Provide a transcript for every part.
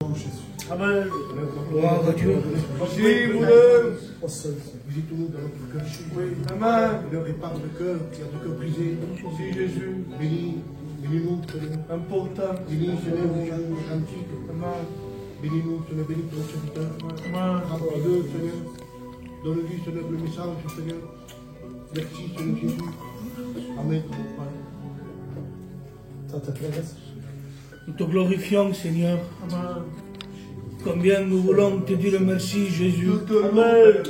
Jésus. Amen. Gloire à Dieu. Visite-nous dans notre cœur. Oui. Amen. Seigneur, répare le cœur, qui a le cœur brisé. Merci Jésus. Bénis-nous, Seigneur. Important. Bénis, Seigneur, nos chants, nos cantiques. Amen. Bénis-nous, Seigneur, bénis ton serviteur. Amen. Remplis-le, Seigneur. Donne-lui, Seigneur, le message, Seigneur. Merci, Seigneur Jésus. Amen. Nous te glorifions, Seigneur. Amen. Combien nous voulons te dire merci, Jésus. Amen.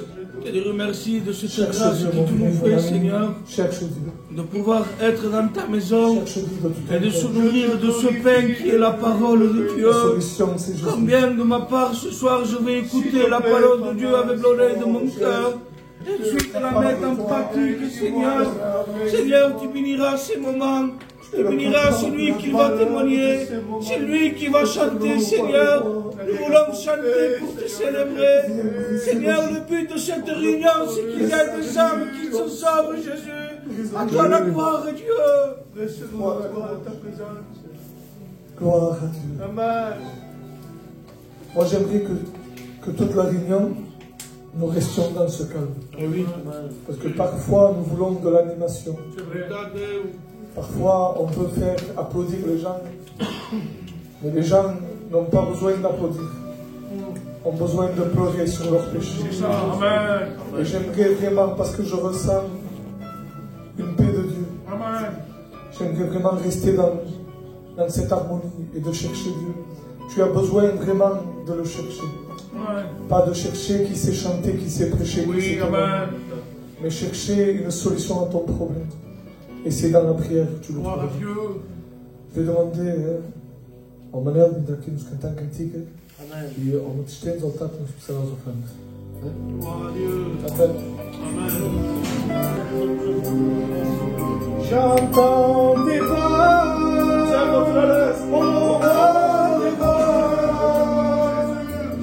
Te dire merci de cette grâce que tu nous fais, Seigneur. De pouvoir être dans ta maison et de se nourrir de ce pain qui est la parole de Dieu. Combien de ma part ce soir je vais écouter la parole de Dieu avec l'oreille de mon cœur. Et ensuite la mettre en pratique, Seigneur. Seigneur, tu béniras ces moments. Tu béniras celui qui va témoigner, celui qui va chanter, Seigneur. Nous voulons chanter pour te célébrer. Seigneur, le but de cette réunion, c'est qu'il y ait des âmes qui se sauvent, Jésus. À toi la gloire, Dieu. Laisse-nous voir ta présence. Gloire à Dieu. Amen. Moi, j'aimerais que toute la réunion, nous restions dans ce calme. Oui. Parce que parfois, nous voulons de l'animation. C'est vrai. Parfois, on peut faire applaudir les gens. Mais les gens n'ont pas besoin d'applaudir. Ont besoin de pleurer sur leurs péchés. C'est ça. Amen. Et j'aimerais vraiment, parce que je ressens une paix de Dieu. Amen. J'aimerais vraiment rester dans cette harmonie et de chercher Dieu. Tu as besoin vraiment de le chercher. Amen. Pas de chercher qui sait chanter, qui sait prêcher, qui Oui, sait amen. mais chercher une solution à ton problème. Et c'est dans la prière que tu le Gloire à trouves. Dieu. Je vais demander ao Manel de aqui nos cantar cantiga e ao Matistens ao Tato nos precisar aos ofrendas. Gloire à Dieu. Amen. Amen. J'entends tes voix,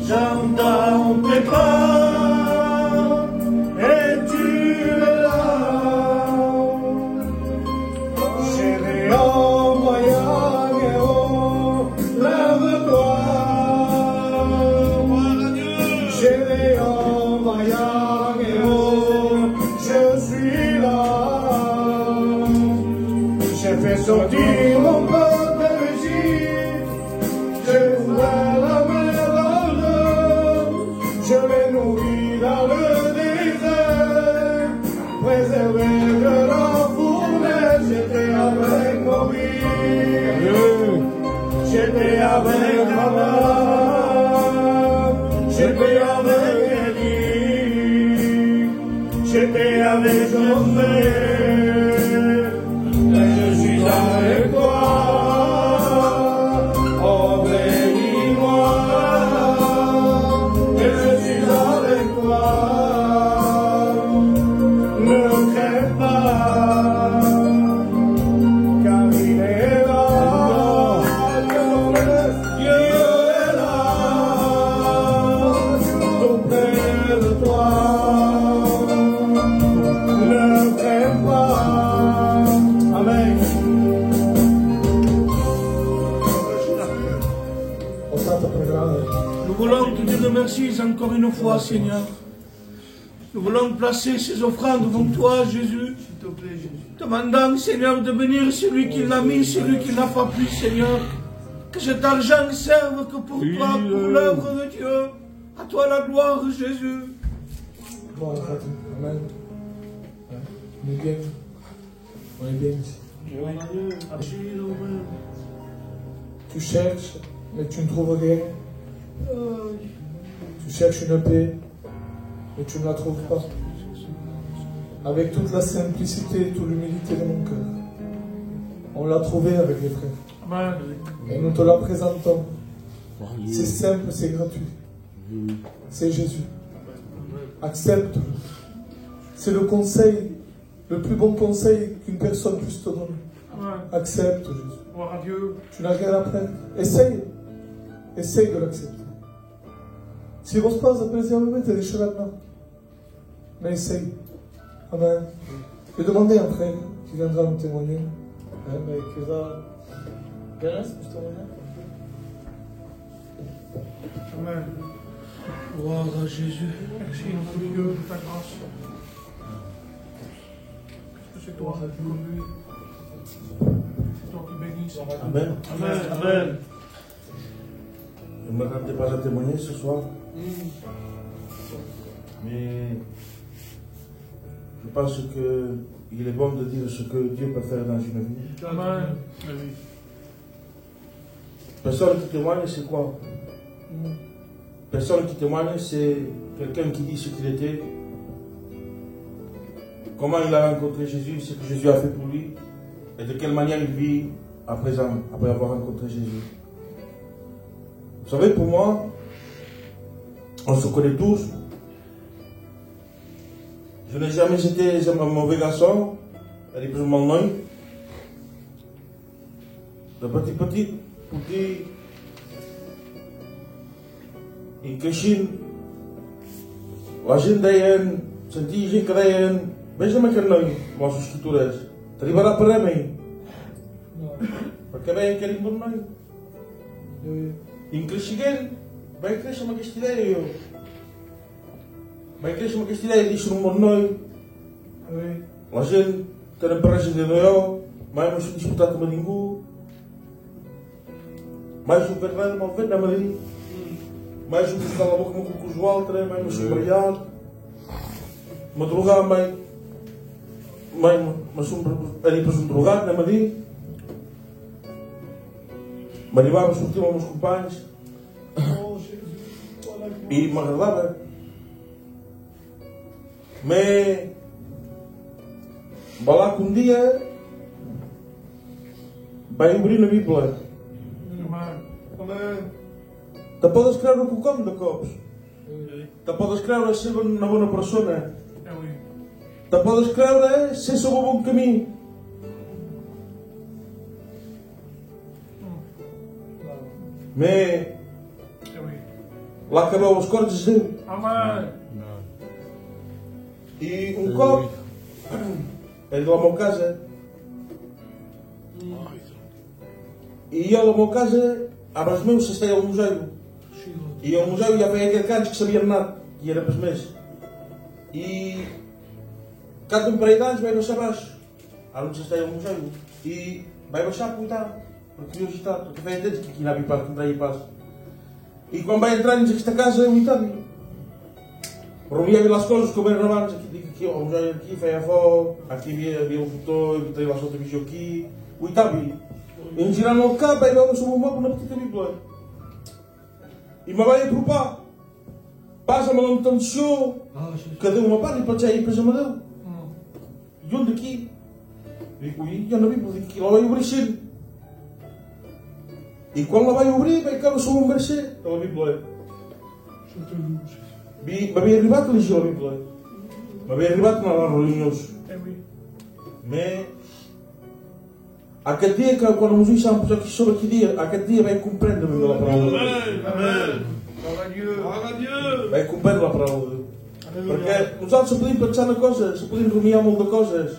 J'entends tes pas, et tu es là. Chérie, oh, voyage, oh, lève-toi. Chérie, oh, voyage, oh, je suis là. J'ai fait sortir mon peuple d'Égypte, j'ai ouvert la mer dans l'eau, je l'ai nourri dans le désert, préservé de la fournaise, j'étais avec Moïse, j'étais avec Abraham, j'étais avec Élie, j'étais avec Josué. Je suis avec toi, oh bénis-moi, et je suis avec toi, ne crains pas, car il est là, Dieu est là, tout près de toi, ne crains pas. Amen. Nous voulons te dire merci encore une fois, Seigneur. Nous voulons placer ces offrandes devant toi, Jésus. S'il te plaît, Jésus. Demandant, Seigneur, de bénir celui qui l'a mis, celui qui n'a pas pu, Seigneur. Que cet argent ne serve que pour toi, pour l'œuvre de Dieu. À toi la gloire, Jésus. Gloire à Dieu. Amen. On est bien. On est bien ici. Tu cherches, mais tu ne trouves rien. Tu cherches une paix, mais tu ne la trouves pas. Avec toute la simplicité et toute l'humilité de mon cœur, on l'a trouvé avec les frères. Amen. Et nous te la présentons. C'est simple, c'est gratuit. C'est Jésus. Accepte. C'est le conseil, le plus bon conseil qu'une personne puisse te donner. Amen. Accepte Jésus. Gloire à Dieu. Tu n'as rien à perdre. Essaye. Essaye de l'accepter. Si vous pas apprécier le mettre, les maintenant. Mais essaye. Amen. Je vais demander à un frère qui viendra nous témoigner. Mais qui va. Ganas, je te Amen. Gloire à Jésus. Merci, notre Dieu, de ta grâce. Que c'est toi qui conduis. C'est toi qui bénis. Amen. Amen. Amen. Je ne m'attendais pas à témoigner ce soir, mais je pense qu'il est bon de dire ce que Dieu peut faire dans une vie. Amen. Personne qui témoigne, c'est quoi? Personne qui témoigne, c'est quelqu'un qui dit ce qu'il était, comment il a rencontré Jésus, ce que Jésus a fait pour lui, et de quelle manière il vit à présent, après avoir rencontré Jésus. Vous savez, pour moi, on se connaît tous. Je n'ai jamais été un mauvais garçon, elle est plus ou moins non. De petit, in Kishin, la gente deien, sentia gent que deien, vés-me aquest noi, amb les escritures, t'arribarà per a mi. Perquè veien que era un bon noi. I en creixent, vaig créixer amb aquesta idea jo. Vaig créixer amb aquesta idea de ser un bon noi. La gent tenen per res de jo, mai no s'ha disputat amb ningú. Mai s'ho fet res mal fet, anem a dir. Mai s'ho posat la boca amb un cocos o altre, mai no s'ho brillat. Me drogar, mai m'ha pres un drogat, anem a dir. M'arribava a sortir amb els meus companys i m'agradava. Mais va là que un dia vaig obrir una Bíblia. Te podes creure quelcom de cops. Te podes creure ser una bona persona. Te podes creure ser sobre bon camí. Mais lá que veu les cordes és Déu. Amen. I un cop ell de la meva casa i jo a la meva casa amb els meus s'estava al museu i al museu ja feia aquests anys que s'havien anat i era pas més i cap d'un parell d'anys vaig baixar baix ara on s'estava al museu i vaig baixar a cuitar per curiositat perquè feia temps que aquí anava pas, que em deia pas i quan vaig entrar dins aquesta casa cuitant reunia les coses com eren abans, aquí al museu aquí feia foc, aquí hi havia un botó, hi havia la sota televisió aquí, uitavi. I en girant el cap vaig veure sobre un moble una petita Bíblia. I me vaig apropar. Pas amb l'intenció que Déu me parli, potser ell pesa amb Déu. I on d'aquí? Dic, ui, hi ha una Bíblia, dic, la vaig obrir així. I quan la vaig obrir vaig caure sobre un verset de la Bíblia. M'havia arribat a llegir la Bíblia. M'havia arribat a anar a les reunions. Mais aquest dia que quan els ulls s'han posat aquí sobre aquest dia vaig comprendre de la paraula de Déu. Amen. Vaig comprendre la paraula de Déu. Perquè nosaltres podem pensar en coses, podem rumiar molt de coses.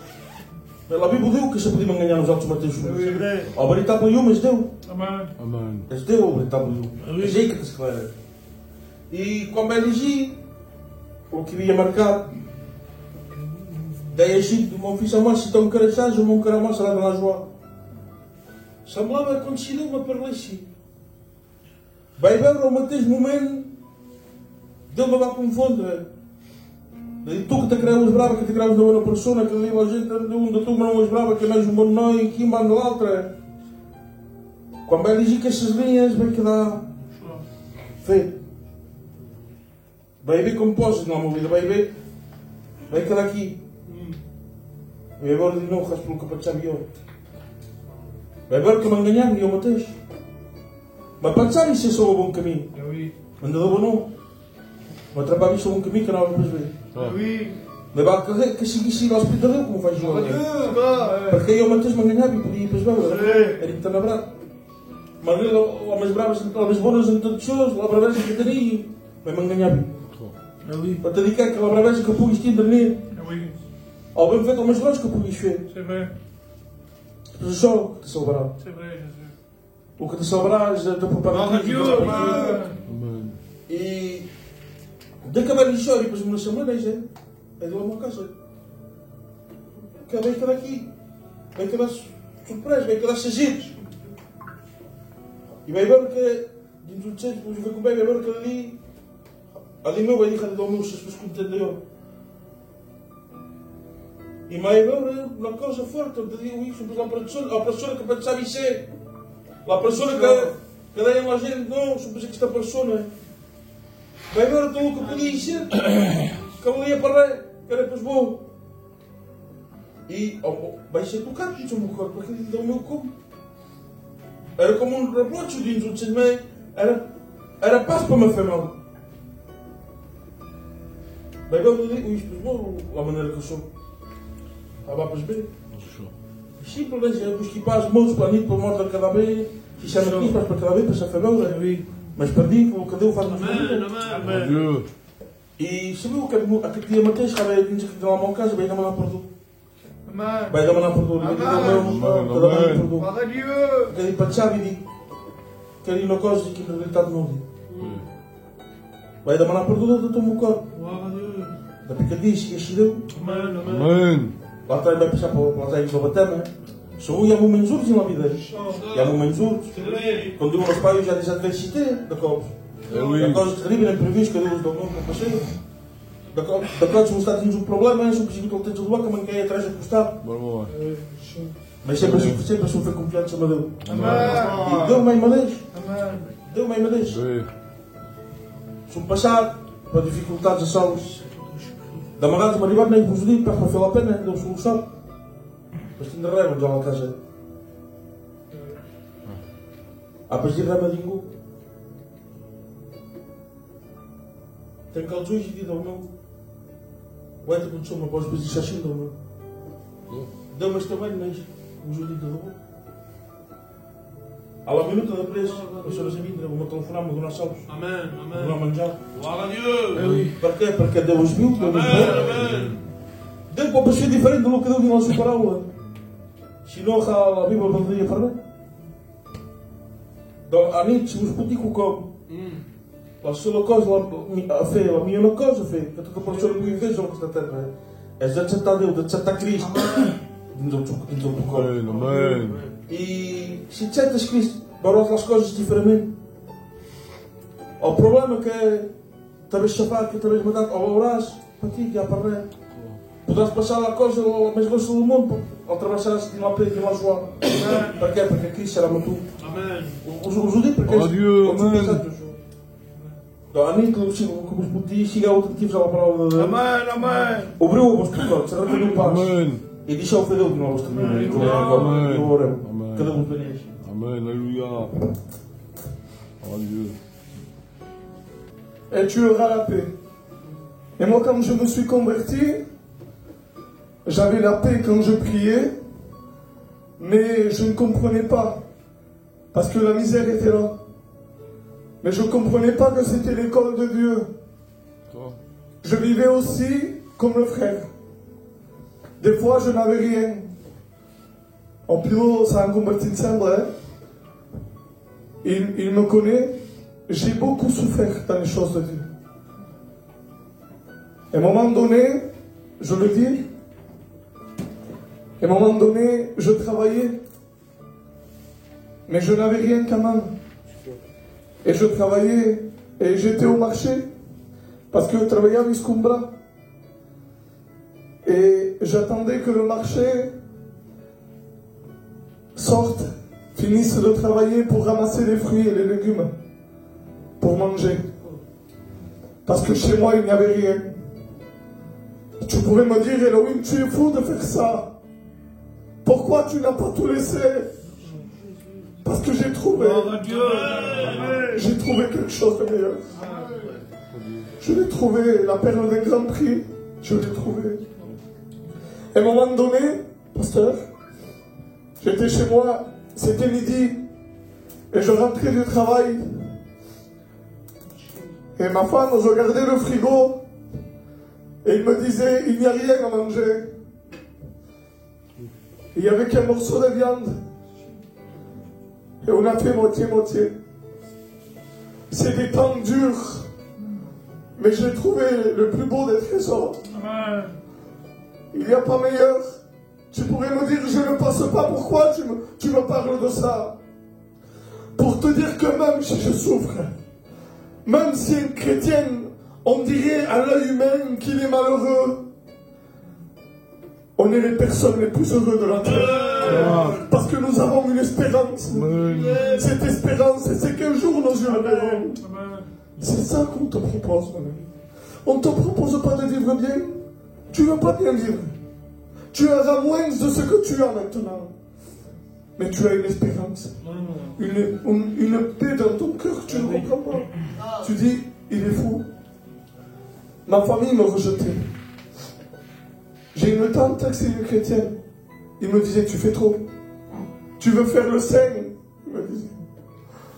Però la Bíblia diu que se podem enganyar nosaltres mateixos. El veritable llum és Déu. Amen. És Déu el veritable llum. És ell que t'esclara. I quan vaig llegir el que havia marcat deia així, mon fils a moi, si t'ho encareixàs o mon cœur a moi serà de la joie. Semblava com si Déu me parlessi. Vaig veure al mateix moment Déu me va confondre. De dir, tu que te creus brava, que te creus una bona persona, que diu la gent un de tu que no és brava, que no és un bon noi, quin van de l'altre. Quan vaig llegir aquestes línies vaig quedar fet. Vaig bé com posen la meva vida, vaig quedar aquí. I vaig veure de nou pel que pensava jo. Vaig veure que m'enganyava jo mateix. Me pensava ser sobre el bon camí. En de debò no. M'atrapava sobre un camí que anava més bé. Me va que sigui l'Esprit de Déu com ho faig jo. Perquè jo mateix m'enganyava i podia pas veure. Era entenebrat. Malgrat les més bones intencions, la bravesa que tenia, m'enganyava. Per te dir que la bravesa que puguis tindre nit, el ben fet el més gros que puguis fer. És això que te salvarà. El que te salvarà és de preparar De que vai lixar e depois uma semana já é do uma casa. Que vai ficar aqui, vai ficar surpresa, vai ficar sagidos. E vai ver que dentro do centro, depois vai comer, vai ver que ali meu vai deixar de dar o meu se as pessoas entendeu. E vai ver uma coisa forte, eu te digo isso, depois a pessoa que pensava isso é, a pessoa que daí a gente não, se pensa que esta pessoa vai ver tudo o que podia ser, que eu ia para lá, que era depois bom. E vai ser tocado no meu corpo, porque ele deu o meu corpo. Era como um relógio dentro do cinema, era paz para me fazer. Vai ver o digo isto, bom, a maneira que eu sou. Estava para ver. Simplesmente eu busquei paz, moços, planito, para morrer cada vez, e se não quis para cada vez, para se fazer. Mas perdi, o cadê o faz no futuro? E sabia que aquele dia Mateus estava a dizer que tinha uma casa, vai dar uma por vai dar uma por tudo. Vai dar uma por tudo. Que ele pensava e disse que ele não coisa que na realidade não diz. Vai dar uma por tudo, eu tomo o corpo. Da picadinha, que este deu. Lá atrás vai passar para lá atrás para bater, sou eu e há momentos ursos na vida. E há momentos ursos. Quando eu meus pais já devem citei da coisa. Da coisa terrível, imprevisto, que Deus deu nome para passeio. Da coisa, se você está tendo um problema, se o pedido que ele tem de levar, que a mãe quer atrás do costado. Mas sempre sofrer confiança, mas Deus. E deu-me em madeiras. Deu-me em madeiras. Se um passado, para dificuldades a solos. Da manhã de maribar nem vos digo, para fazer a pena, deu solução. Mas tinha raiva, já lá casa. A partir de raiva dingo. Tem que alçar e dizer ao meu. O é que aconteceu, mas pode dizer assim do meu. Deu-me esta bem, mas o judido do meu. À la minuta da presa, a senhora Zavinda, vou-me telefonar, me donar salvos. Amém, amém. Donar manjar. Glória a Deus. Porquê? Porque Deus viu, Deus viu. Deu para ser diferente do que Deus de nossa parábola. Se não há a Bíblia poderia falar. A gente se nos putica como. La sola cosa a fare, la mia cosa a fare, che tutto per solo qui in sono questa terra. È già accettato Dio, accetta Cristo. Dentro do corpo. E se aceitas Cristo, barota as coisas diferentemente. O problema é que talvez chafar, que talvez matar, ou oras, para ti, já para ver. Poderás passar a coisa mais longe do mundo, ou atravessar-se de uma pedra de uma joana. Para quê? Porque Cristo será muito. Amém. Os judeus, porque eles. A mim que como os putis chega outro tipo já para o amém, amém. O breu vos tocar, será que não passa? Amém. E deixa o fedeu de nós também. Amém. Cada um feliz. Amém, alléluia. Dieu. Et tu auras la paix. Et moi, quand je me suis converti, j'avais la paix quand je priais, mais je ne comprenais pas, parce que la misère était là. Mais je ne comprenais pas que c'était l'école de Dieu. Je vivais aussi comme le frère. Des fois, je n'avais rien. En plus, ça a converti ensemble. Il me connaît. J'ai beaucoup souffert dans les choses de Dieu. À un moment donné, je le dis, à un moment donné, je travaillais. Mais je n'avais rien quand même. Et je travaillais, et j'étais au marché, parce que je travaillais à Viscumbra. Et j'attendais que le marché sorte, finisse de travailler pour ramasser les fruits et les légumes, pour manger. Parce que chez moi, il n'y avait rien. Tu pourrais me dire, Elohim, tu es fou de faire ça. Pourquoi tu n'as pas tout laissé? Parce que j'ai trouvé quelque chose de meilleur. Je l'ai trouvé, la perle d'un grand prix, je l'ai trouvé. À un moment donné, pasteur, j'étais chez moi, c'était midi, et je rentrais du travail. Et ma femme regardait le frigo, et il me disait, il n'y a rien à manger. Il n'y avait qu'un morceau de viande. Et on a fait moitié-moitié. C'est des temps durs. Mais j'ai trouvé le plus beau des trésors. Amen. Il n'y a pas meilleur. Tu pourrais me dire, je ne pense pas pourquoi tu me parles de ça. Pour te dire que même si je souffre, même si un chrétien, on dirait à l'œil humain qu'il est malheureux, on est les personnes les plus heureuses de la terre. Parce que nous avons une espérance. Cette espérance, c'est qu'un jour nos yeux le verront. C'est ça qu'on te propose, mon ami. On ne te propose pas de vivre bien. Tu ne veux pas bien vivre. Tu auras moins de ce que tu as maintenant. Mais tu as une espérance. Une paix dans ton cœur que tu ne comprends pas. Tu dis, il est fou. Ma famille me rejetait. J'ai une tante qui est une chrétienne. Il me disait, tu fais trop. Tu veux faire le saint. Il me disait.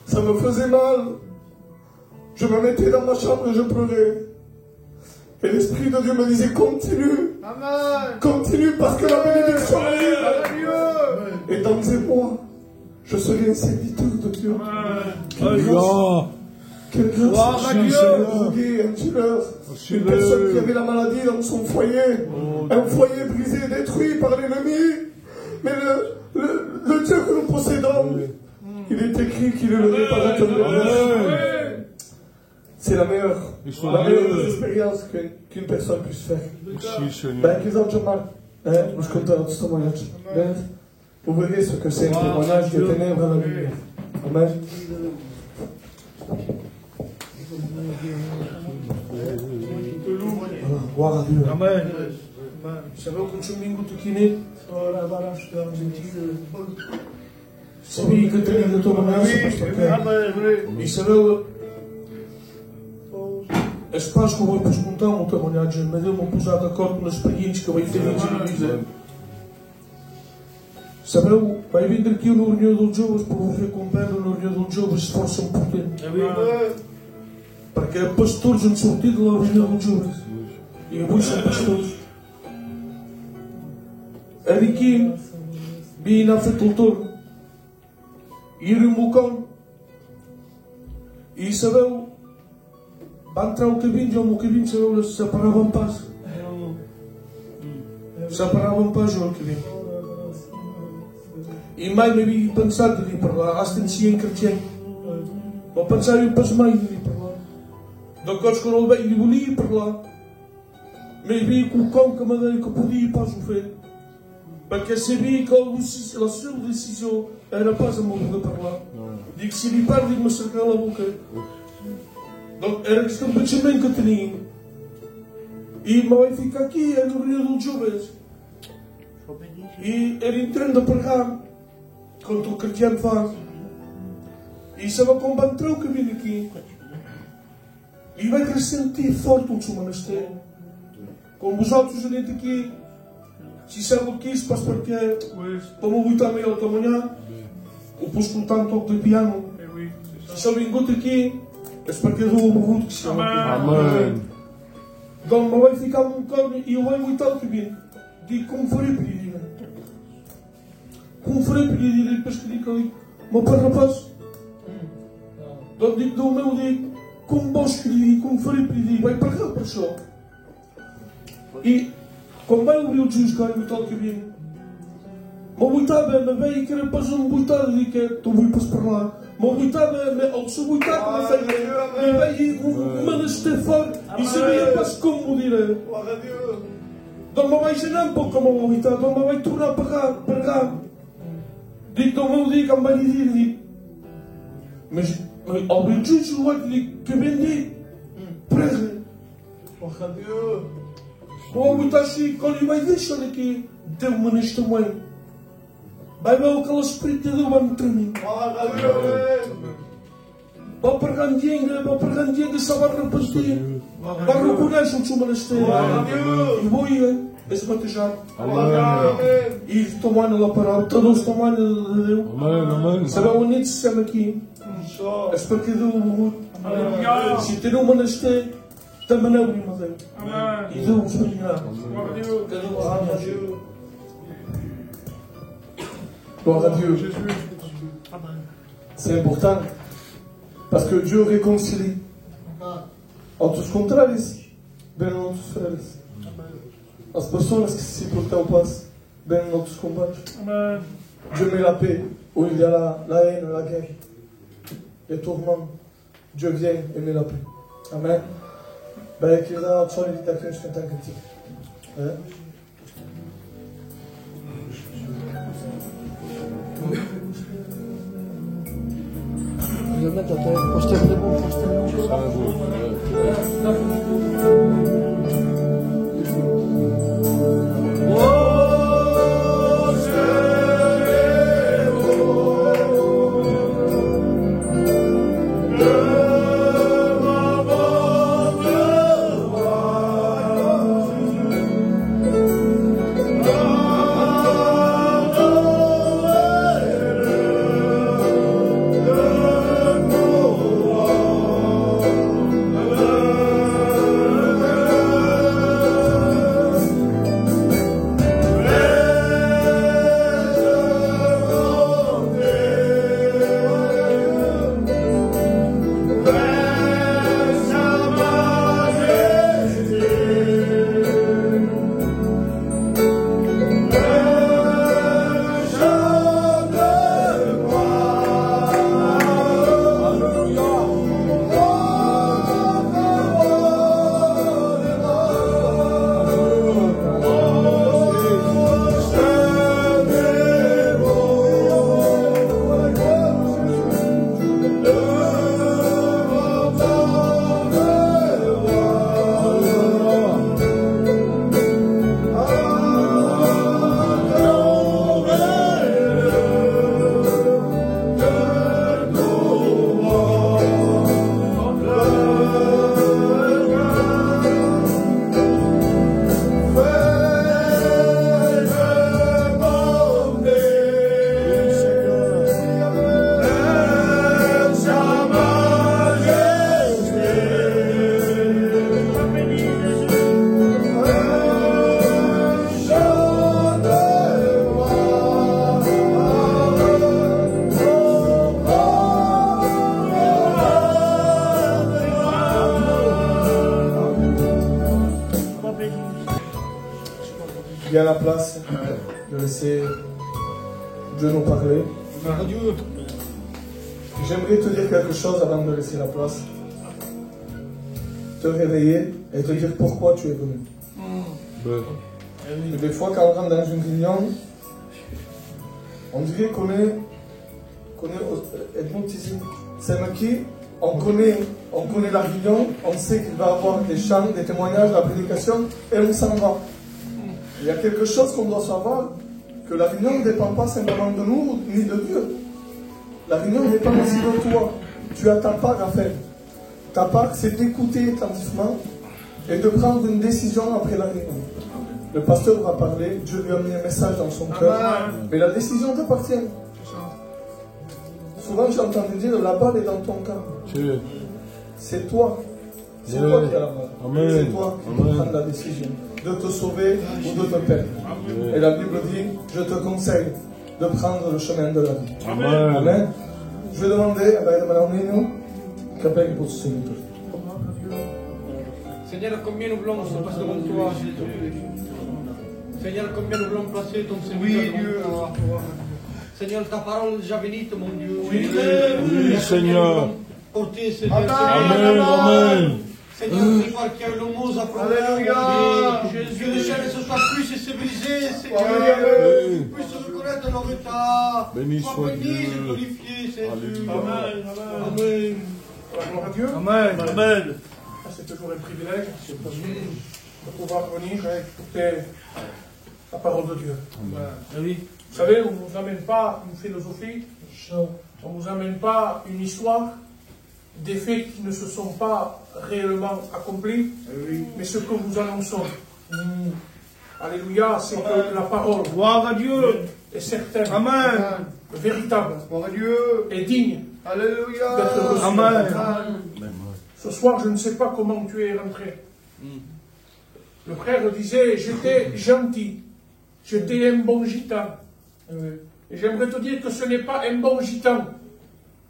Ça me faisait mal. Je me mettais dans ma chambre et je pleurais. Et l'Esprit de Dieu me disait, continue. Amen. Continue parce que la bénédiction est libre. Et dans ces mois, je serai un serviteur de Dieu. Quelle grâce. Un drogué, un tueur, une personne qui avait la maladie dans son foyer, un foyer brisé, détruit par l'ennemi. Mais le Dieu que nous possédons, il est écrit qu'il est le réparateur. C'est la meilleure expérience qu'une personne puisse faire. Ben, qu'ils ont mal. Nous comptons ce témoignage. Vous verrez ce que c'est un témoignage de ténèbres à la lumière. Amen. Gloire à Dieu. Amen. Sabeu că ciumingu tu chine? Ora baraș de Argentina. Sabia că te de tua maneira, pastor. E sabeu as pás que eu vou perguntar um témoignage, mas eu me pus de acordo nas experiências que eu vou ter em Televisa. Sabeu, vai vir aqui no reunião dos jovens para ver com o Pedro no reunião dos jovens se forçam por dentro. Porque pastores não são tidos lá no reunião dos jovens. E alguns são pastores. Aqui, vi na agricultor. E era um bocão. E sabeu, vai entrar o cabinho, já o meu cabinho, sabeu, se separavam paz. Separavam paz, já o cabinho. E mais me vi pensar de ir para lá, assistência em cristão. Vou pensar em paz mais de ir para lá. Do que acho que eu não veio de ir para lá. Me vi com o cão que a madeira que podia ir para o feio. Porque sabia que a sua decisão era paz a morrer para lá. Digo, se ele para, digo-me cercar a boca. Era questão de pensamento que eu tinha. E me vai ficar aqui, é no Rio dos Jovens. E era entrando a pregar. Quando o cristiano faz. E sabe como entrou que vim aqui. E vai ter sentir forte o seu monastério. Como os outros gente aqui. Se sabe o que isso faz porque como eu estava meio da manhã. O pus com tanto toque de piano. Se sabe enquanto aqui. É porque eu dou o muito que se chama. Amém. Então me vai ficar um bocado e eu vou muito que vim. Digo como farei pedir. Como farei pedir e depois que digo ali. Meu pai rapaz. Então digo do meu digo. Como vos querer, como farei pedir. Vai para cá para o show. E como vai abrir o Jesus cá e o tal que vim. Mas muitava me veio que era para um muitado e que estou muito para lá. Mas muitava me ao seu muitado me veio e veio uma deste forte e sabia para como dirá. Então me vai gerar um pouco como muitado, então me vai tornar para cá. Digo então meu digo a vai dizer mas ao abrir o Jesus vai dizer que vendi prega. Ou muita assim quando ele vai deixar aqui deu-me neste momento. Vai ver aquele espírito de Deus vai me tremer. Vai pregando dinheiro, só vai repartir. Vai reconhecer o seu monastério. E vou ir, esse batejar. E tomando lá para todos tomando de Deus. Sabe o que se chama aqui? É porque Deus, se tem um monastério, também é o meu Deus. E Deus me irá. Gloire à Dieu. C'est important. Parce que Dieu réconcilie. aos contrários, bem aos freres. As pessoas que se portam paz, bem aos combates. Dieu met la paix où il y a la haine, la guerre, les tourments. Dieu vient et met la paix. Amen. Ben, qu'il y a une solide d'action, je t'entends que tu. Il y a la place de laisser Dieu nous parler. J'aimerais te dire quelque chose avant de laisser la place. Te réveiller et te dire pourquoi tu es venu. Et des fois, quand on rentre dans une réunion, on dirait qu'on est hypnotisé. C'est qui on connaît la réunion, on sait qu'il va y avoir des chants, des témoignages, la prédication, et on s'en va. Il y a quelque chose qu'on doit savoir, que la réunion ne dépend pas simplement de nous, ni de Dieu. La réunion dépend aussi de toi. Tu as ta part à faire. Ta part, c'est d'écouter attentivement et de prendre une décision après la réunion. Le pasteur va parler, Dieu lui a mis un message dans son cœur, mais la décision t'appartient. Souvent, j'ai entendu dire, la balle est dans ton camp. C'est toi. C'est toi qui as la balle. C'est toi qui dois prendre la décision de te sauver ou de te perdre. Et la Bible dit, je te conseille de prendre le chemin de la vie. Amen. Amen. Je vais demander à Mme Nino qu'appelle pour ce Seigneur. Seigneur, combien nous voulons se passer devant toi, Jésus. Seigneur, combien nous voulons placer ton serviteur devant toi. Seigneur, ta parole est déjà bénite, mon Dieu. Oui, Seigneur. Porter, Seigneur. Amen, amen. Seigneur, c'est toi qui as le mot à prendre. Alléluia. Jésus, le ciel se soit plus sensibilisé, Seigneur. Amen. Puisse reconnaître nos retards. Béni soit béni Dieu. et glorifié, Seigneur. Amen. Amen. Gloire à Dieu. Amen. Amen. C'est toujours un privilège de pouvoir venir et écouter la parole de Dieu. Oui. Vous savez, on ne vous amène pas une philosophie, on ne vous amène pas une histoire, des faits qui ne se sont pas réellement accomplis, mais ce que nous annonçons. Alléluia, c'est que la parole Gloire à Dieu. est certaine, Amen. véritable, Gloire à Dieu. et digne Alléluia. d'être reçue. Amen. Ce soir, je ne sais pas comment tu es rentré. Le frère disait, j'étais gentil, j'étais un bon gitan. Et j'aimerais te dire que ce n'est pas un bon gitan,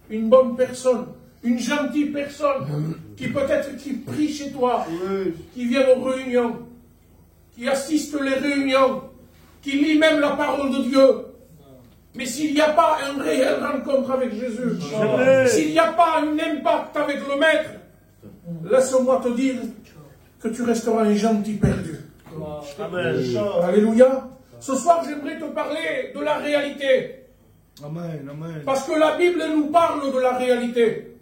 une bonne personne. une gentille personne qui peut-être qui prie chez toi, qui vient aux réunions, qui assiste les réunions, qui lit même la parole de Dieu. Mais s'il n'y a pas une réelle rencontre avec Jésus, s'il n'y a pas un impact avec le Maître, laisse-moi te dire que tu resteras un gentil perdu. Amen. Alléluia. Ce soir, j'aimerais te parler de la réalité. Amen. Amen. Parce que la Bible nous parle de la réalité.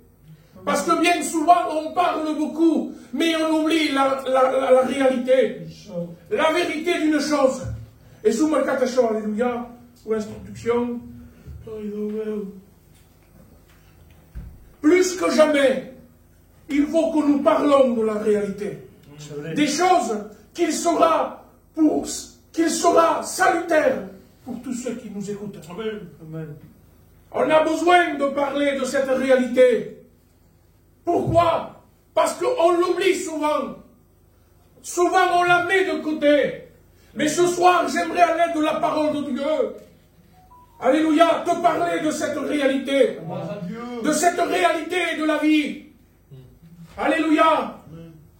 Parce que bien souvent, on parle beaucoup, mais on oublie la réalité. La vérité d'une chose. Et sous mon catachon, alléluia, ou introduction, plus que jamais, il faut que nous parlons de la réalité. Des choses qu'il sera salutaire pour tous ceux qui nous écoutent. Amen. On a besoin de parler de cette réalité. Pourquoi? Parce qu'on l'oublie souvent. Souvent on la met de côté. Mais ce soir, j'aimerais à l'aide de la parole de Dieu, alléluia, te parler de cette réalité. De cette réalité de la vie. Alléluia.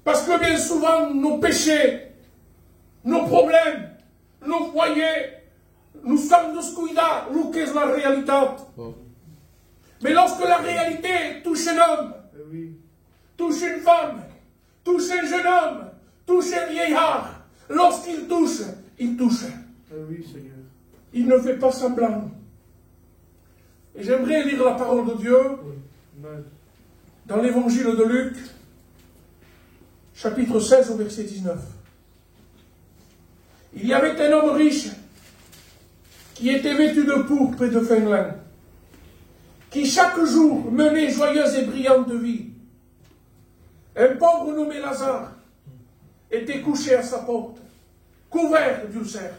Parce que bien souvent, nos péchés, nos problèmes, nos foyers, nous sommes descuidados, lo que es la réalité. Mais lorsque la réalité touche un homme, touche une femme, touche un jeune homme, touche un vieillard, lorsqu'il touche, il touche. Il ne fait pas semblant. Et j'aimerais lire la parole de Dieu dans l'évangile de Luc, chapitre 16 au verset 19. Il y avait un homme riche qui était vêtu de pourpre et de fin lin, qui chaque jour menait joyeuse et brillante vie. Un pauvre nommé Lazare était couché à sa porte, couvert d'ulcères,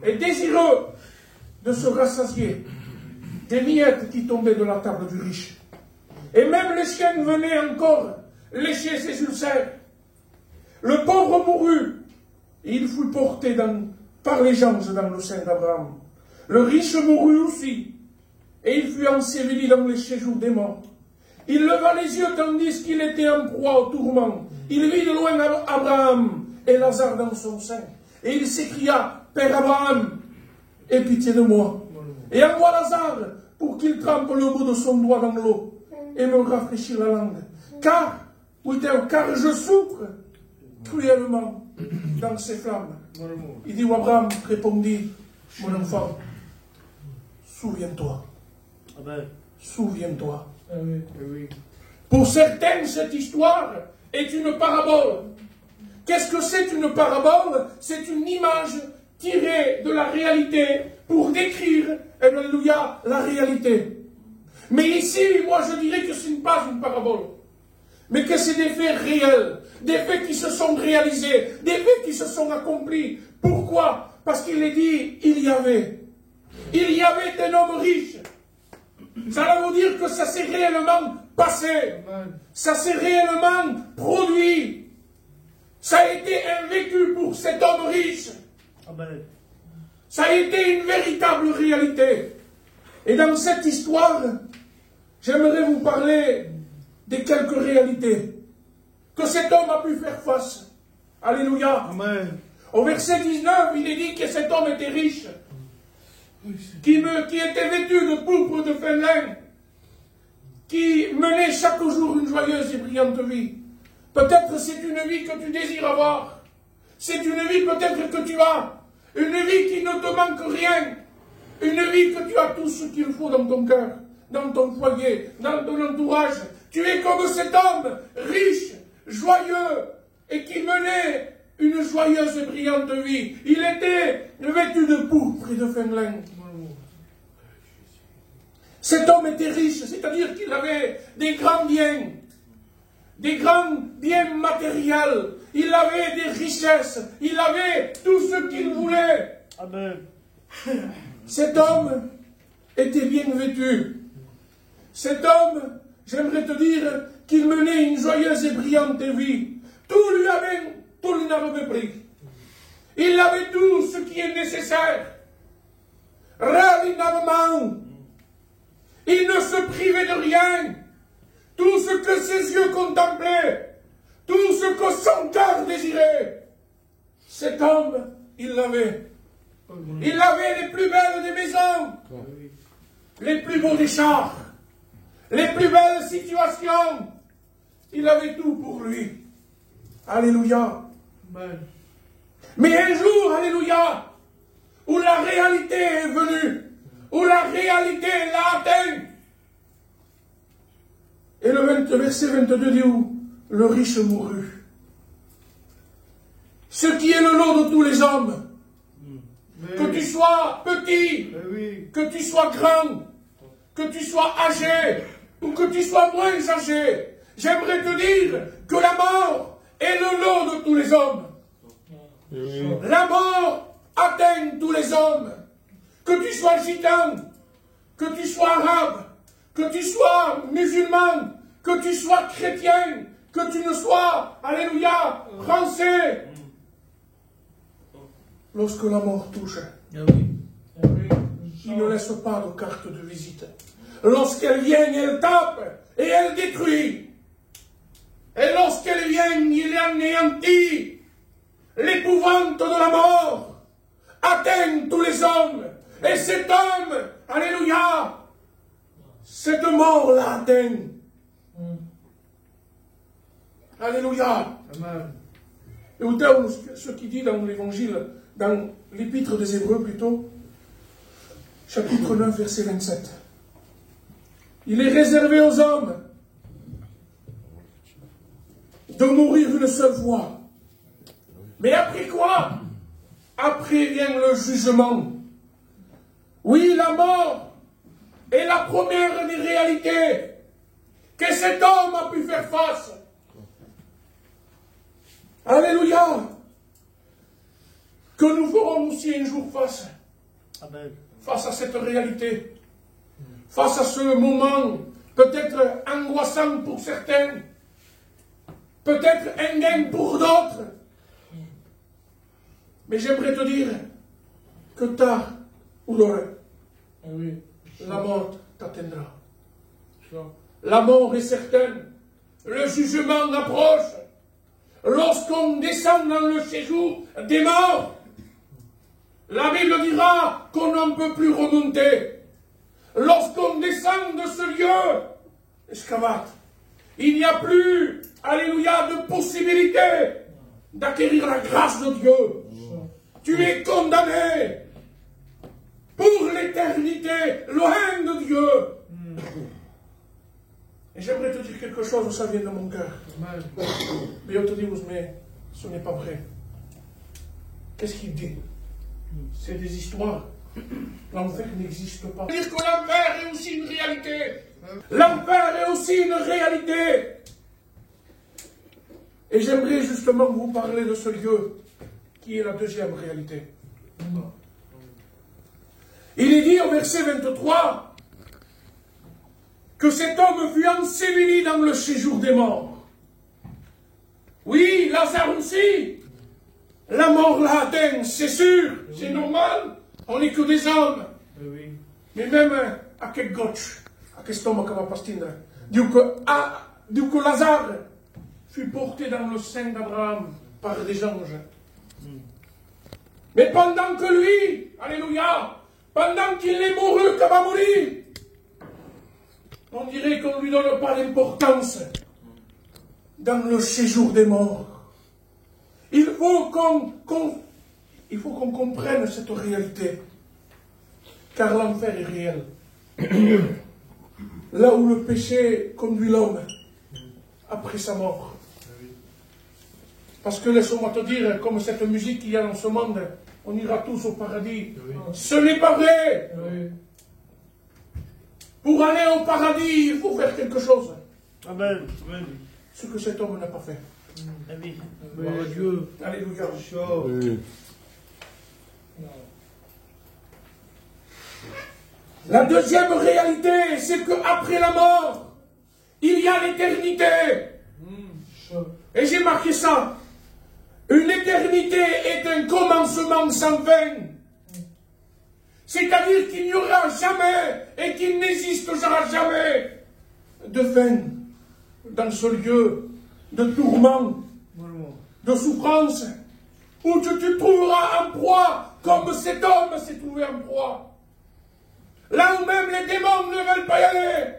et désireux de se rassasier des miettes qui tombaient de la table du riche. Et même les chiens venaient encore lécher ses ulcères. Le pauvre mourut, et il fut porté par les anges dans le sein d'Abraham. Le riche mourut aussi, et il fut enseveli dans les séjours des morts. Il leva les yeux tandis qu'il était en proie au tourment. Il vit de loin Abraham et Lazare dans son sein. Et il s'écria, Père Abraham, aie pitié de moi. Et envoie Lazare pour qu'il trempe le bout de son doigt dans l'eau et me rafraîchisse la langue. Car je souffre cruellement dans ces flammes. Il dit, Abraham répondit, mon enfant, souviens-toi. Souviens-toi. Pour certains, cette histoire est une parabole. Qu'est-ce que c'est une parabole? C'est une image tirée de la réalité pour décrire, alléluia, la réalité. Mais ici, moi je dirais que ce n'est pas une parabole, mais que c'est des faits réels, des faits qui se sont réalisés, des faits qui se sont accomplis. Pourquoi? Parce qu'il est dit, il y avait un homme riche. Ça veut dire que ça s'est réellement passé. Ça s'est réellement produit. Ça a été un vécu pour cet homme riche. Ça a été une véritable réalité. Et dans cette histoire, j'aimerais vous parler de quelques réalités que cet homme a pu faire face. Alléluia. Amen. Au verset 19, il est dit que cet homme était riche, qui était vêtu de pourpre de fin lin, qui menait chaque jour une joyeuse et brillante vie. Peut-être c'est une vie que tu désires avoir. C'est une vie peut-être que tu as. Une vie qui ne te manque rien. Une vie que tu as tout ce qu'il faut dans ton cœur, dans ton foyer, dans ton entourage. Tu es comme cet homme riche, joyeux, et qui menait une joyeuse et brillante vie. Il était vêtu de pourpre et de fin lin. Cet homme était riche, c'est-à-dire qu'il avait des grands biens matériels. Il avait des richesses, il avait tout ce qu'il voulait. Amen. Cet homme était bien vêtu. Cet homme, j'aimerais te dire qu'il menait une joyeuse et brillante vie. Tout lui avait pris. Il avait tout ce qui est nécessaire. Ravitaillement. Il ne se privait de rien. tout ce que ses yeux contemplaient, tout ce que son cœur désirait. Cet homme, il l'avait. Il avait les plus belles des maisons, les plus beaux des chars, les plus belles situations. Il avait tout pour lui. Alléluia. Mais un jour, alléluia, où la réalité est venue, où la réalité l'a atteint. Et le verset 22 dit où le riche mourut. Ce qui est le lot de tous les hommes, que tu sois petit, que tu sois grand, que tu sois âgé, ou que tu sois moins âgé, j'aimerais te dire que la mort est le lot de tous les hommes. La mort atteint tous les hommes. Que tu sois gitan, que tu sois arabe, que tu sois musulman, que tu sois chrétien, que tu ne sois, alléluia, français. Lorsque la mort touche, il ne laisse pas de carte de visite. Lorsqu'elle vient, elle tape et elle détruit. Et lorsqu'elle vient, il anéantit. L'épouvante de la mort atteint tous les hommes. Et cet homme, alléluia, cette mort l'a atteint. Alléluia. Amen. Écoutez ce qu'il dit dans l'évangile, dans l'épître des Hébreux plutôt, chapitre 9, verset 27. Il est réservé aux hommes de mourir une seule fois. Mais après quoi? Après vient le jugement. Oui, la mort est la première des réalités que cet homme a pu faire face. Alléluia. Que nous ferons aussi un jour face. Amen. Face à cette réalité. Face à ce moment peut-être angoissant pour certains. Peut-être indemne pour d'autres. Mais j'aimerais te dire que tard ou d'heure, la mort t'atteindra. La mort est certaine. Le jugement approche. Lorsqu'on descend dans le séjour des morts, la Bible dira qu'on n'en peut plus remonter. Lorsqu'on descend de ce lieu, escavate, il n'y a plus, alléluia, de possibilité d'acquérir la grâce de Dieu. Tu es condamné pour l'éternité, loin de Dieu. Et j'aimerais te dire quelque chose, ça vient de mon cœur. Mais on te dit, mais ce n'est pas vrai. Qu'est-ce qu'il dit? C'est des histoires. L'enfer n'existe pas. C'est-à-dire que l'enfer est aussi une réalité. L'enfer est aussi une réalité. Et j'aimerais justement vous parler de ce lieu qui est la deuxième réalité. Il est dit au verset 23 que cet homme fut enseveli dans le séjour des morts. Oui, Lazare aussi. La mort l'a atteint, c'est sûr, c'est normal. On n'est que des hommes. Mais même à quel gotch, à quel stomac va pastindre. Du que Lazare fut porté dans le sein d'Abraham par des anges. Mais pendant que lui, alléluia, pendant qu'il est mouru, qu'il va mourir, on dirait qu'on ne lui donne pas d'importance dans le séjour des morts. Il faut qu'on comprenne cette réalité. Car l'enfer est réel. Là où le péché conduit l'homme après sa mort. Parce que laisse-moi te dire, comme cette musique qu'il y a dans ce monde, on ira tous au paradis. Ce n'est pas vrai. Pour aller au paradis, il faut faire quelque chose. Amen. Ce que cet homme n'a pas fait. Gloire à Dieu. Alléluia. La deuxième réalité, c'est qu'après la mort, il y a l'éternité. Et j'ai marqué ça. Une éternité est un commencement sans fin. C'est-à-dire qu'il n'y aura jamais et qu'il n'existera jamais de fin. dans ce lieu de tourment, de souffrance, où tu te trouveras en proie, comme cet homme s'est trouvé en proie. Là où même les démons ne veulent pas y aller.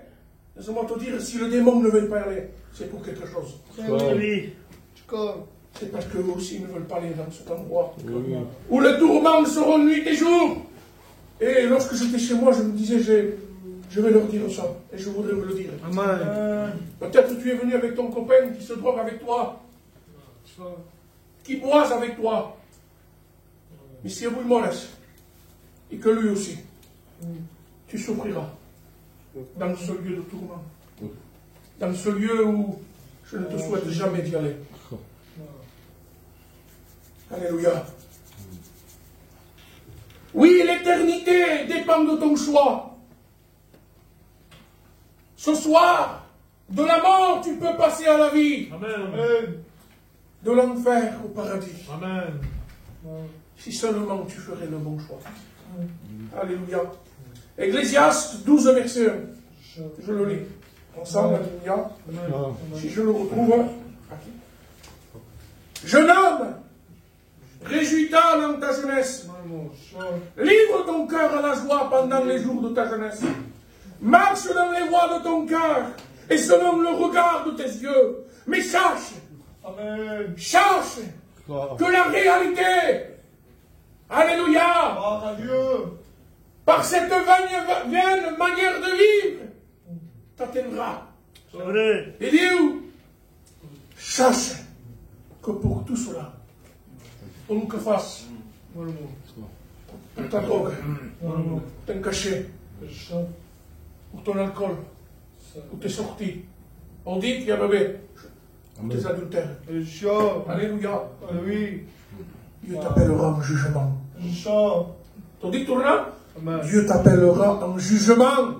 Laisse-moi te dire, si le démon ne veut pas y aller, c'est pour quelque chose. C'est parce qu'eux aussi ne veulent pas aller dans cet endroit. Où les tourments seront nuit et jour. Et lorsque j'étais chez moi, je me disais, je vais leur dire ça. Et je voudrais vous le dire. Peut-être tu es venu avec ton copain qui se drogue avec toi. Qui boise avec toi. Mais si vous le laisse, et que lui aussi, tu souffriras dans ce lieu de tourment. Dans ce lieu où je ne te souhaite jamais d'y aller. Alléluia. Oui, l'éternité dépend de ton choix. Ce soir, de la mort, tu peux passer à la vie. Amen. De l'enfer au paradis. Amen. Si seulement tu ferais le bon choix. Alléluia. Ecclésiaste 12, verset 1. Je le lis. Ensemble, alléluia. Si je le retrouve. Jeune homme, réjouis-toi dans ta jeunesse. Livre ton cœur à la joie pendant les jours de ta jeunesse. Marche dans les voies de ton cœur et selon le regard de tes yeux. Mais sache, que la réalité, alléluia, par cette vaine manière de vivre, t'atteindra. Et Dieu, sache que pour tout cela, pour que fasse, pour ta drogue, pour ton cachet, pour ton alcool, pour tes sorties, on dit qu'il y a bébé, pour tes adultères. Alléluia. Dieu t'appellera en jugement. T'en dis tout là? Dieu t'appellera en jugement.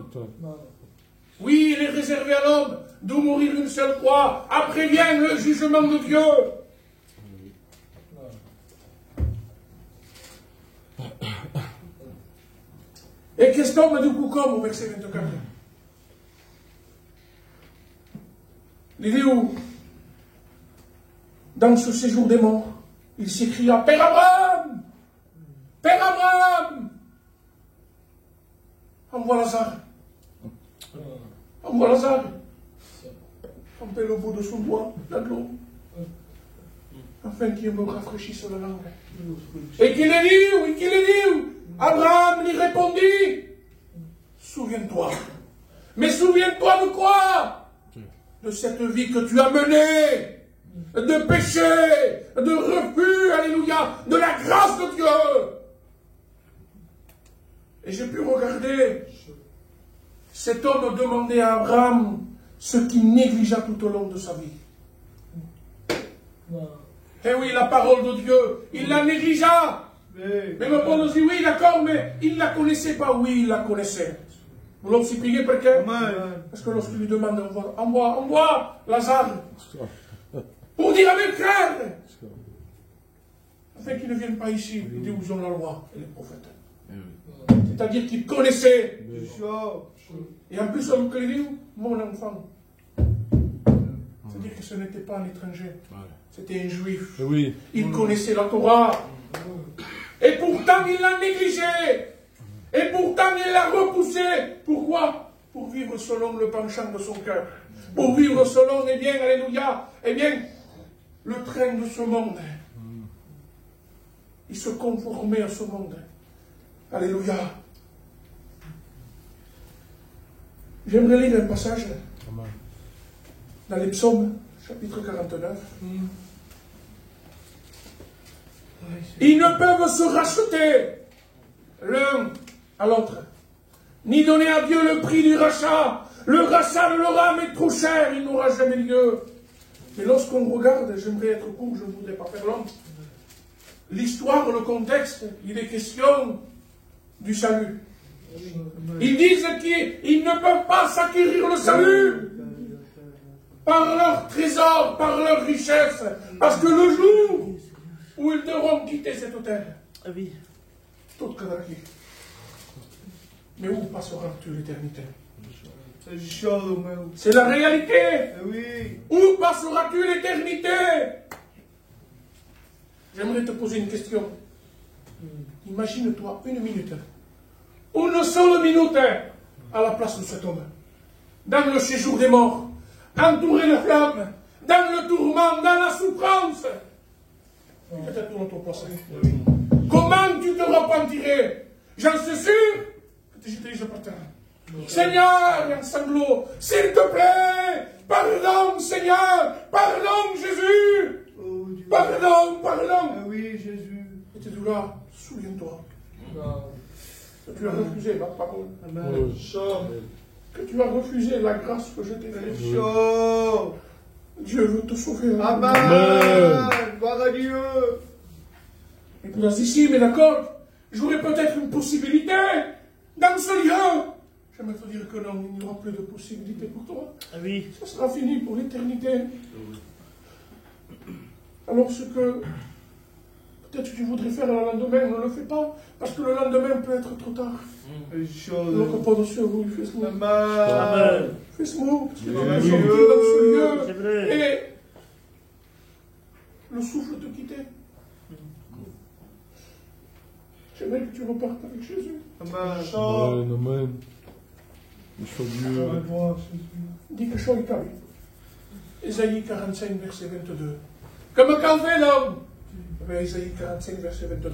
Oui, il est réservé à l'homme de mourir une seule fois. Après vient le jugement de Dieu. Et qu'est-ce qu'on me dit comme au verset 24? Il dit où? Dans ce séjour des morts, il s'écria, Père Abraham! Père Abraham! Envoie Lazare. Envoie Lazare. Trempez le bout de son doigt, là de l'eau. Afin qu'il me rafraîchisse la langue. Et qu'il est dit, oui, qu'il est dit. Abraham lui répondit, souviens-toi. Mais souviens-toi de quoi? De cette vie que tu as menée. De péché, de refus, alléluia, de la grâce de Dieu. Et j'ai pu regarder cet homme demander à Abraham ce qu'il négligea tout au long de sa vie. Eh oui, la parole de Dieu, il la négligea. Mais le Paul nous dit, oui, d'accord, mais il ne la connaissait pas. Oui, il la connaissait. Vous l'avez aussi prié pour quelqu'un? Parce que lorsqu'il lui demande, envoie Lazare. Pour dire à mes frères, afin qu'ils ne viennent pas ici, ils disent où ont la loi et les prophètes. C'est-à-dire qu'ils connaissaient. Et en plus, on me dit, mon enfant. C'est-à-dire que ce n'était pas un étranger, c'était un juif. Il connaissait la Torah. Et pourtant, il l'a négligé. Et pourtant, il l'a repoussé. Pourquoi? Pour vivre selon le penchant de son cœur. Pour vivre selon, eh bien, alléluia, eh bien, le train de ce monde. Il se conformait à ce monde. Alléluia. J'aimerais lire un passage dans les psaumes, chapitre 49. Ils ne peuvent se racheter l'un à l'autre, ni donner à Dieu le prix du rachat. Le rachat de leur âme est trop cher, il n'aura jamais lieu. Mais lorsqu'on regarde, j'aimerais être court, je ne voudrais pas faire long. L'histoire, le contexte, il est question du salut. Ils disent qu'ils ne peuvent pas s'acquérir le salut par leur trésor, par leur richesse, parce que le jour où ils devront quitter cette terre, tout cadavre. Mais où passeras-tu l'éternité? C'est la réalité. Oui. Où passeras-tu l'éternité? J'aimerais te poser une question. Imagine-toi une minute, une seule minute, à la place de cet homme, dans le séjour des morts, entouré de flammes, dans le tourment, dans la souffrance. Peut-être dans ton place. Comment tu te repentirais? J'en suis sûr que tu étais déjà par terre. Seigneur, en sanglots, s'il te plaît, pardon, Seigneur, pardon, Jésus, Oh, Dieu. pardon, pardon. Ah oui, Jésus. Et tu douleurs, souviens-toi que tu as refusé ma parole, Amen. que tu as refusé la grâce que je t'ai faite. Chaud. Dieu veut te sauver. Amen. Gloire à Dieu. Et puis ici, mais d'accord, j'aurais peut-être une possibilité dans ce lieu. J'aimerais te dire que non, il n'y aura plus de possibilité pour toi. Ah oui. Ça sera fini pour l'éternité. Alors ce que peut-être tu voudrais faire le lendemain, ne le fais pas, parce que le lendemain peut être trop tard. Alors que pendant ce jour, il fait ce mot. Amen. Fais ce mot, parce qu'il va Oui. sortir dans ce lieu. C'est vrai. Et le souffle te quittait. J'aimerais que tu repartes avec Jésus. Amen. Amen. Il faut Dieu. Dis que chose t'arrive. Ésaïe 45, verset 22. Comme quand fait l'homme. Ésaïe 45, verset 22.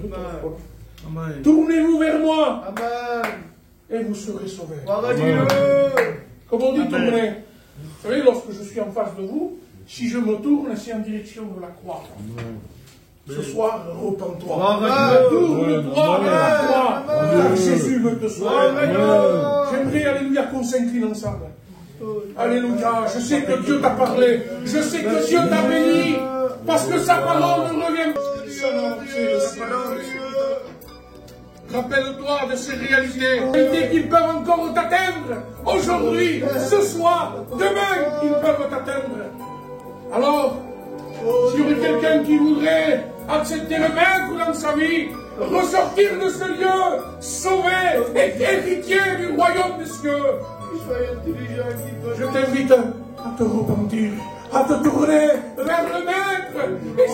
Amen. Tournez-vous vers moi Amen. et vous serez sauvés. Gloire à Dieu. Comme on dit Amen. tourner. Vous savez, lorsque je suis en face de vous, si je me tourne, c'est en direction de la croix. Ce soir, repens-toi. Amen. Tourne-toi vers la croix. Amen. Car Jésus veut te sauver. Amen. J'aimerais, alléluia, qu'on s'incline ensemble. Alléluia. Je sais que Dieu t'a parlé. Je sais que Dieu t'a béni. Parce que sa parole ne revient pas. Rappelle-toi de ces réalités qu'ils peuvent encore t'atteindre. Aujourd'hui, ce soir, demain, ils peuvent t'atteindre. Alors, s'il y aurait quelqu'un qui voudrait accepter le maître dans sa vie, ressortir de ce lieu, sauvé et héritier du royaume des cieux, je t'invite à te repentir, à te tourner vers le maître. Et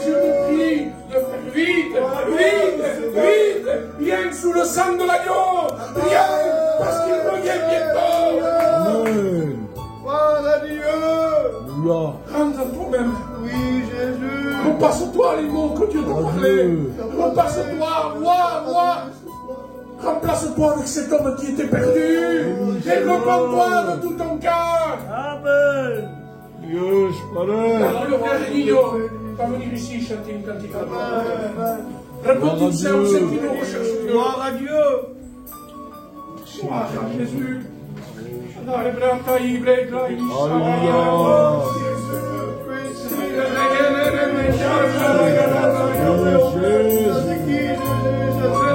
je te prie de faire vite, vite, vite, viens sous le sang de l'agneau, viens, parce qu'il revient bientôt. Amen. Gloire à Dieu. Alléluia. Rentre en toi-même. Oui, Jésus. Repasse-toi les mots que Dieu t'a parlé. Repasse-toi, vois. Remplace-toi avec cet homme qui était perdu. Et repends-toi de tout ton cœur. Amen. Dieu, pareil. Alors le frère Nino va venir ici chanter une cantique. Réponds toutes celles qui nous recherchent Dieu. Gloire à Dieu. Gloire à Jésus.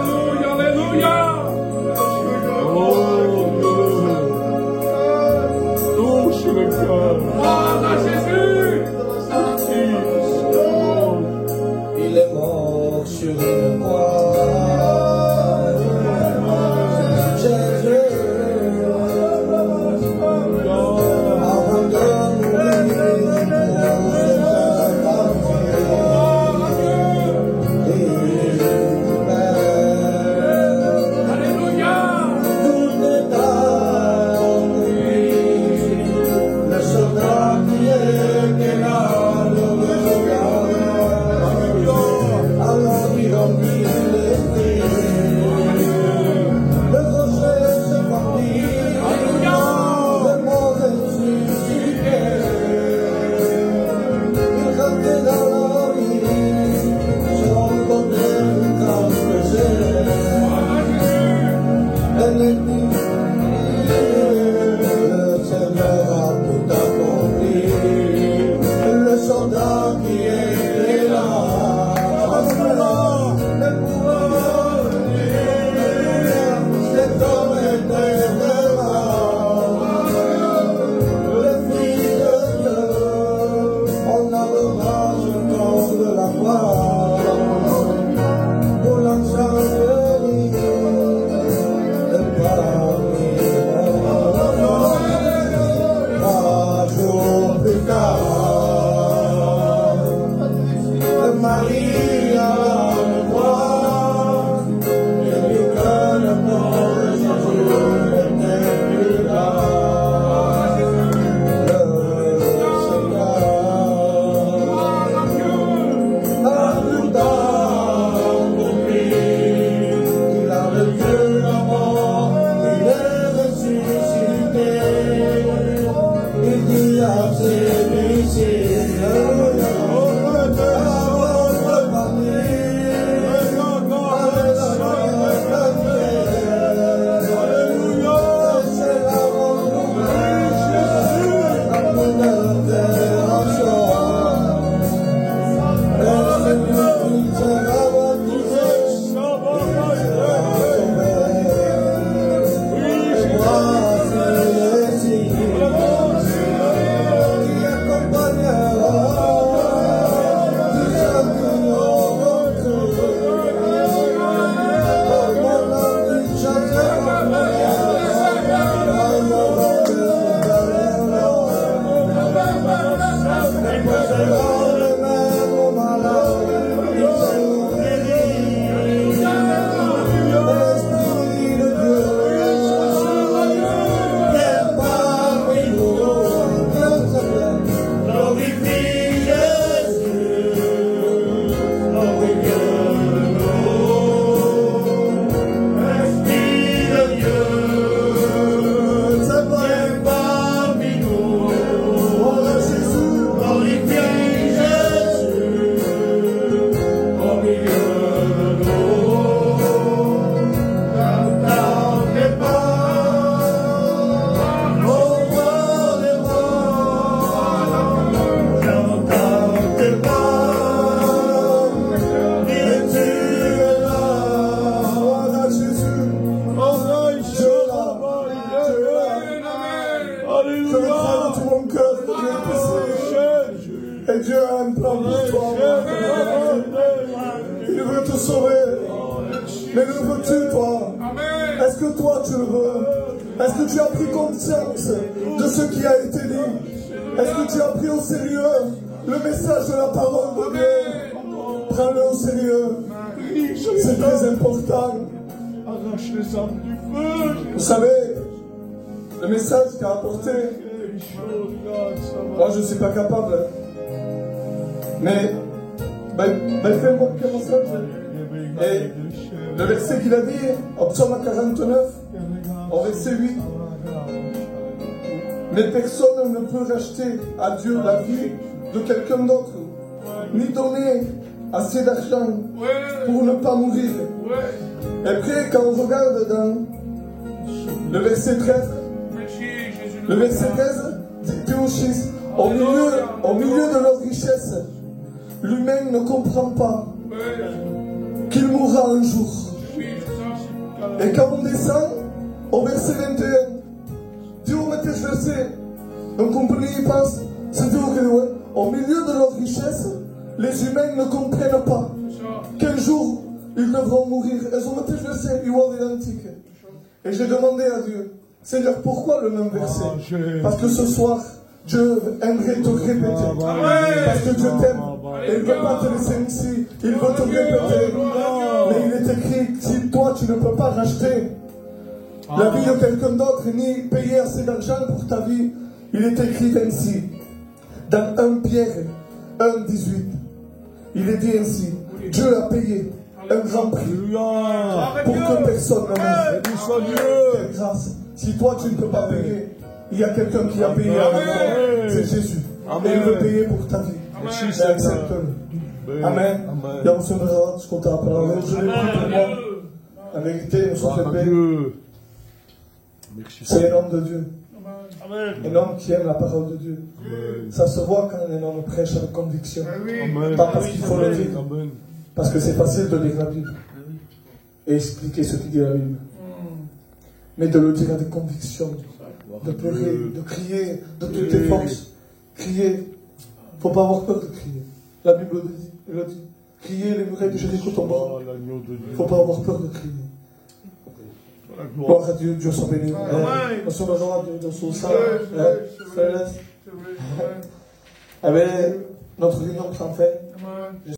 Alléluia. Alléluia. Touche le cœur. Gloire à Jésus. Il est mort sur une croix. Jésus, abandonne-nous. Et Dieu a un plan pour toi. Il veut te sauver. Mais le veux-tu, toi? Est-ce que toi, tu le veux? Est-ce que tu as pris conscience de ce qui a été dit? Est-ce que tu as pris au sérieux le message de la parole de Dieu? Prends-le au sérieux. C'est très important. Arrache les armes du feu. Vous savez, le message qu'a apporté, moi je ne suis pas capable. Mais, fais-moi commencer. Et le verset qu'il a dit, au psaume 49, au verset 8, mais personne ne peut racheter à Dieu la vie de quelqu'un d'autre, ni donner assez d'argent pour ne pas mourir. Et après, quand on regarde dans le verset 13, dit Théochis, au milieu de leur richesse, l'humain ne comprend pas qu'il mourra un jour. Et quand on descend au verset 21, Dieu met ce verset, donc on peut y penser, c'est Dieu que au milieu de leur richesse, les humains ne comprennent pas qu'un jour ils devront mourir. Et on met ce verset, il est identique. Et j'ai demandé à Dieu, Seigneur, pourquoi le même verset? Parce que ce soir, Dieu aimerait te répéter. Parce que Dieu t'aime. Et il ne veut pas te laisser ici. Il veut te répéter. Mais il est écrit, si toi tu ne peux pas racheter la vie de quelqu'un d'autre, ni payer assez d'argent pour ta vie, il est écrit ainsi. Dans 1 Pierre 1,18, il est dit ainsi, Dieu a payé un grand prix pour que personne ne meure. Quelle grâce. Si toi tu ne peux pas payer, il y a quelqu'un qui a payé à toi. C'est Jésus. Et il veut payer pour ta vie. Et accepte-le. Amen. Il y a monsieur Mérard, je compte à la parole. Je l'ai pris pour moi. La vérité, nous sommes fait. C'est un homme de Dieu. Un homme qui aime la parole de Dieu. Ça se voit quand un homme prêche avec conviction. Pas parce qu'il faut le dire. Parce que c'est facile de lire la Bible et expliquer ce qu'il dit la Bible. Mais de le dire avec conviction, de pleurer, de crier de toutes tes forces. Crier. Il ne faut pas avoir peur de crier. La Bible le dit. Crier les murailles de Jéricho tomberont. Il ne faut pas avoir peur de crier. Gloire à Dieu, Dieu soit béni. Monsieur le roi, Dieu soit ça. Notre réunion prend fin.